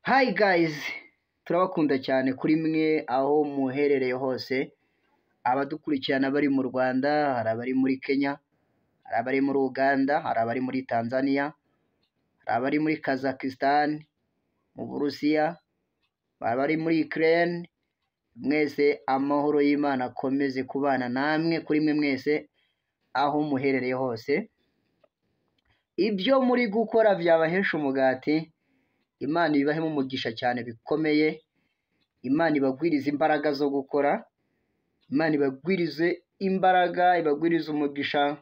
Hi guys, turabakunda cyane kuri mwe aho muherereye hose, abadukurikirana bari mu Rwanda, hari abari muri Kenya, hari abari muri Uganda, hari abari muri Tanzania, hari abari muri Kazakhstan, mu Burusiya, hari abari muri Ukraine. Mwese amahoro y'Imana akomeze kubana namwe kuri mwe mwese aho muherereye hose. Ibyo muri gukora byabahesha umugati, Imana ibahemo umugisha cyane bikomeye, Imana ibagwirize imbaraga zo gukora, Imana ibagwirize imbaraga, ibagwirize umugisha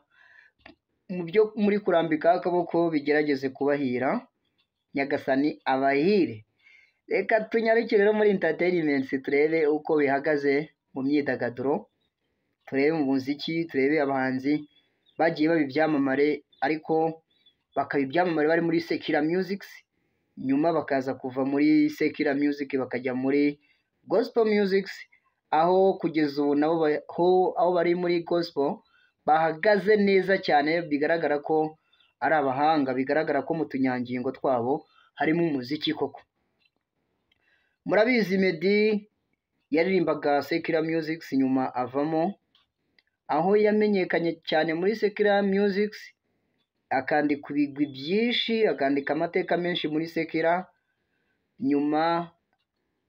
mu byo muri kurambika akaboko bigerageze kubahira, Nyagasani abahire. Reka tunyarukire rero muri entertainment turebe uko bihagaze mu myidagaduro, turebe mu muziki, turebe abahanzi bagiye baba ibyamamare ariko bakaba ibyamamare bari muri secular music, nyuma bakaza kuva muri secular music bakajya muri gospel music, aho kugeza ubu nabo aho bari muri gospel bahagaze neza cyane, bigaragara ko ari abahanga, bigaragara ko mu tunyangingo twabo harimo umuziki koko. Murabizi Meddy yaririmbaga secular music nyuma avamo, aho yamenyekanye cyane muri secular music akandika ibigwi byinshi, akandika amateka menshi muri secular, nyuma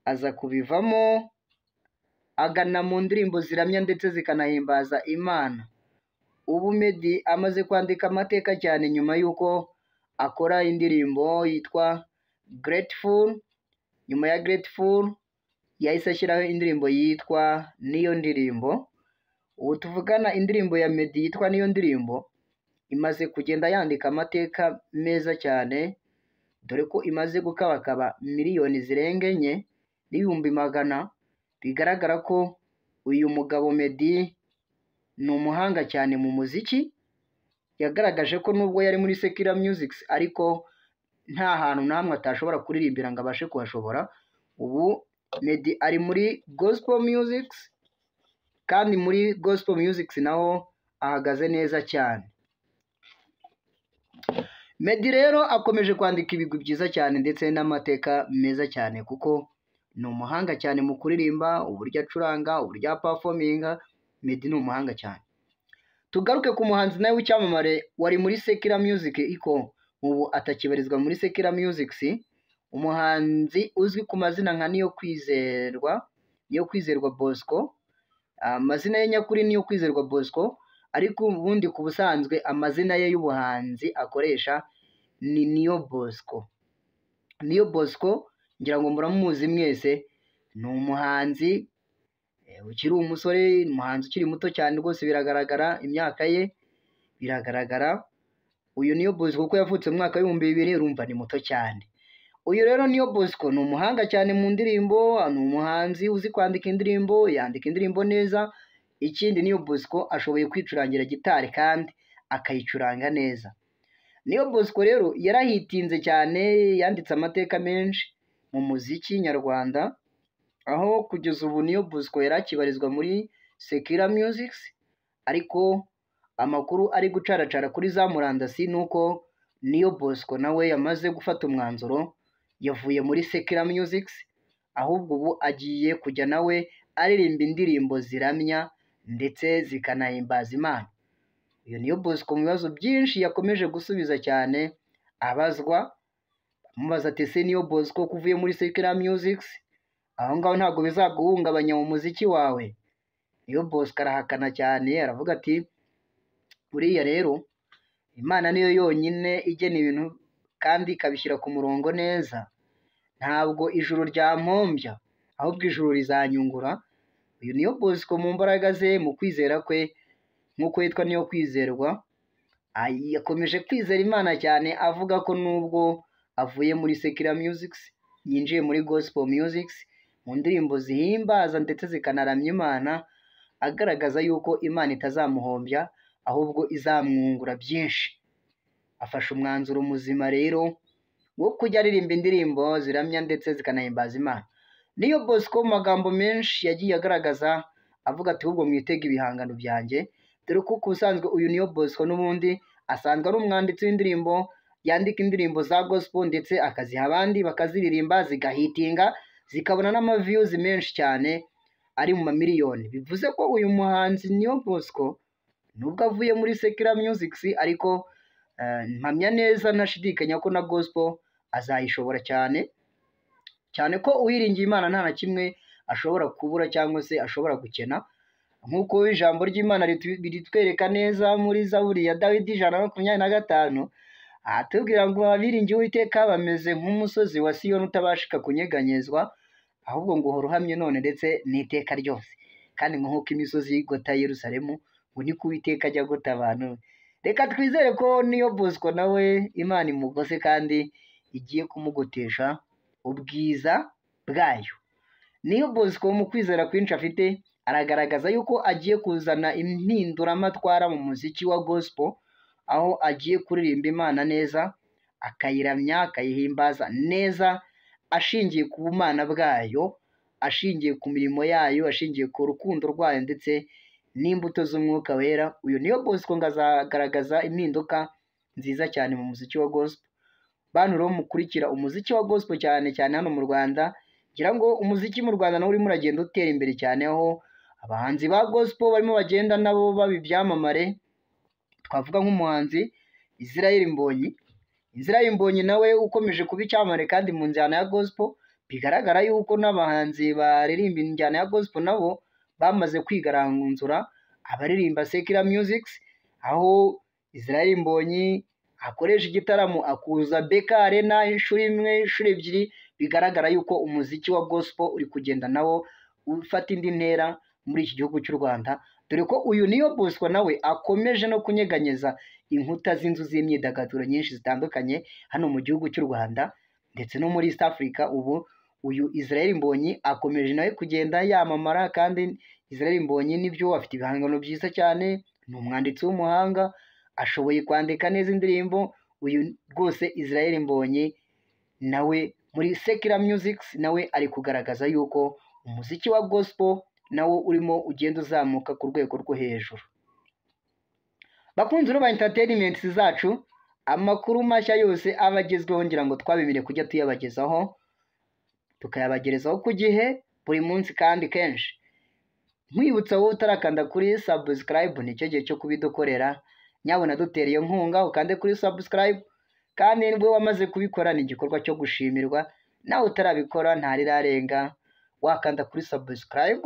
aza kubivamo agana mu ndirimbo ziramya ndetse zikanahimbaza Imana. Ubu Meddy amaze kwandika amateka cyane nyuma y'uko akora indirimbo yitwa Grateful. Nyuma ya Grateful yahise ashyiraho indirimbo yitwa Niyo Ndirimbo. Ubu tuvugana indirimbo ya Meddy yitwa Niyo Ndirimbo imaze kugenda yandika amateka meza cyane, dore ko imaze gukabakaba miliyoni zirenga 4 n'ibihumbi magana. Bigaragara ko uyu mugabo Meddy ni umuhanga cyane mu muziki, yagaragaje ko nubwo yari muri secular music ariko nta hantu namwe atashobora kuririmbira ngo abashe kuhashobora. Ubu Meddy ari muri gospel music, kandi muri gospel music naho ahagaze neza cyane. Meddy rero akomeje kwandika ibigwi byiza cyane ndetse n'amateka meza cyane, kuko ni umuhanga cyane mu kuririmba, uburyo acuranga, uburyo performinga. Meddy ni umuhanga cyane. Tugaruke ku muhanzi nawe w'icyamamare wari muri secular music iko ubu atakibarizwa muri secular music, umuhanzi uzwi ku mazina nka Niyo Kwizerwa Bosco. Amazina ye nyakuri Niyo Kwizerwa Bosco, ariko ubundi ku busanzwe amazina ye y'ubuhanzi akoresha ni Niyo Bosco. Niyo Bosco ngira ngo muramuzi mwese, ni umuhanzi ukiri umusore, umuhanzi ukiri muto cyane rwose, biragaragara imyaka ye biragaragara. Uyu Niyo Bosco kuko yavutse mu mwaka w'2000, urumva ni muto cyane. Uyu rero Niyo Bosco ni umuhanga cyane mu ndirimbo, ni umuhanzi uzi kwandika indirimbo, yandika indirimbo neza. Ikindi Niyo Bosco ashoboye kwicurangira gitari kandi akayicuranga neza. Niyo Bosco rero yarahitinze cyane, yanditse amateka menshi mu muziki nyarwanda, aho kugeza ubu Niyo Bosco yarakibarizwa muri secular music, ariko amakuru ari gucaracara kuri za murandasi nuko Niyo Bosco nawe yamaze gufata umwanzuro, yavuye muri secular music, ahubwo ubu agiye kujya nawe aririmba indirimbo ziramya ndetse zikanahimbaza Imana. Uyu Niyo Bosco mu bibazo byinshi yakomeje gusubiza cyane, abazwa bamubaza ati ese Niyo Bosco kuvuye muri secular music, aho ngaho ntabwo bizaguhungabanya mu muziki wawe? Niyo Bosco arahakana cyane, aravuga ati buriya rero Imana niyo yonyine igena ibintu kandi ikabishyira ku murongo neza, ntabwo ijuru ryampombya ahubwo ijuru rizanyungura. Uyu Niyo Bosco mu mbaraga ze, mu kwizera kwe nk'uko yitwa Niyo Kwizerwa, yakomeje kwizera Imana cyane, avuga ko nubwo avuye muri secular music yinjiye muri gospel music, mu ndirimbo zihimbaza ndetse zikanaramya Imana, agaragaza yuko Imana itazamuhombya ahubwo izamwungura byinshi. Afashe umwanzuro muzima rero wo kujya aririmba indirimbo ziramya ndetse zikanahimbaza Imana. Niyo Bosco mu magambo menshi yagiye agaragaza avuga ati ahubwo mwitega ibihangano byanjye, dore ko ubusanzwe uyu Niyo Bosco n'ubundi asanzwe ari umwanditsi w'indirimbo, yandika indirimbo za gospel ndetse akaziha abandi bakaziririmba zigahitinga zikabona n'amaviews menshi cyane ari mu mamiliyoni. Bivuze ko uyu muhanzi Neo Bosco nubwo avuye muri secular music ariko mpamya neza ntashidikanya ko na gospel azayishobora cyane cyane ko uwiringiye Imana nta na kimwe ashobora kubura cyangwa se ashobora gukena, nk'uko ijambo ry'Imana ritwereka neza muri Zaburi ya Dawidi 125 atubwira ngo abiringiye Uwiteka bameze nk'umusozi wa Siyoni utabashika kunyeganyezwa, ahubwo ngo uhora uhamye none ndetse n'iteka ryose. Kandi nk'uko imisozi y'igota Yerusalemu ngo niko Uwiteka ajya gota abantu. Reka twizere ko Neo Bosco nawe Imana imugose kandi igiye kumugotesha ubwiza bwayo. Neo Bosco mu kwizera kwinshi afite aragaragaza yuko agiye kuzana impinduramatwara mu muziki wa gospel, aho agiye kuririmba Imana neza, akayiramya, akayihimbaza neza, ashingiye ku bumana bwayo, ashingiye ku mirimo yayo, ashingiye ku rukundo rwayo ndetse n'imbuto z'umwuka wera. Uyu Neo Bosco ngazagaragaza impinduka nziza cyane mu muziki wa gospel. Bantu rero mukurikira umuziki wa gospel cyane cyane hano mu Rwanda, ngira ngo umuziki mu Rwanda nawe urimo uragenda utera imbere cyane, aho abahanzi ba gospel barimo bagenda nabo babibyamamare. Twavuga nk'umuhanzi Israel Mbonyi. Israel Mbonyi nawe ukomeje kuba icyamamare kandi mu njyana ya gospel, bigaragara yuko n'abahanzi baririmba injyana ya gospel nabo bamaze kwigaranzura abaririmba secular music, aho Israel Mbonyi akoresha igitaramo akuza Beka Arena inshuro imwe inshuro ebyiri. Bigaragara yuko umuziki wa gospel uri kugenda nawo ufata indi ntera muri iki gihugu cy'u Rwanda, dore ko uyu Neo Bosco nawe akomeje no kunyeganyeza inkuta z'inzu z'imyidagaduro nyinshi zitandukanye hano mu gihugu cy'u Rwanda ndetse no muri East Africa. Ubu uyu Israel Mbonyi akomeje nawe kugenda yamamara, kandi Israel Mbonyi nibyo afite ibihangano byiza cyane, ni umwanditsi w'umuhanga, ashoboye kwandika neza indirimbo. Uyu rwose Israel Mbonyi nawe muri secular music nawe ari kugaragaza yuko umuziki wa gospel nawo urimo ugenda uzamuka ku rwego rwo hejuru. Bakunzi ba entertainment zacu, amakuru mashya yose abagezweho ngira ngo twabimire kujya tuyabagezaho, tukayabagerezaho ku gihe buri munsi kandi kenshi. Nkwibutsa wowe utarakanda kuri subscribe, nicyo gihe cyo kubidukorera. Nyabona dutereye inkunga ukande kuri subscribe, kandi niba wamaze kubikora ni igikorwa cyo gushimirwa. Nawe utarabikora ntarirarenga, wakanda kuri subscribe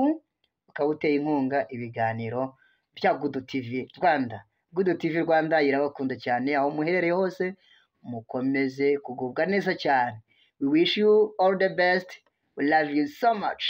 ukaba uteye inkunga ibiganiro bya Good TV Rwanda. Good TV Rwanda irabakunda cyane aho muherereye hose, mukomeze kugubwa neza cyane. We wish you all the best. We love you so much.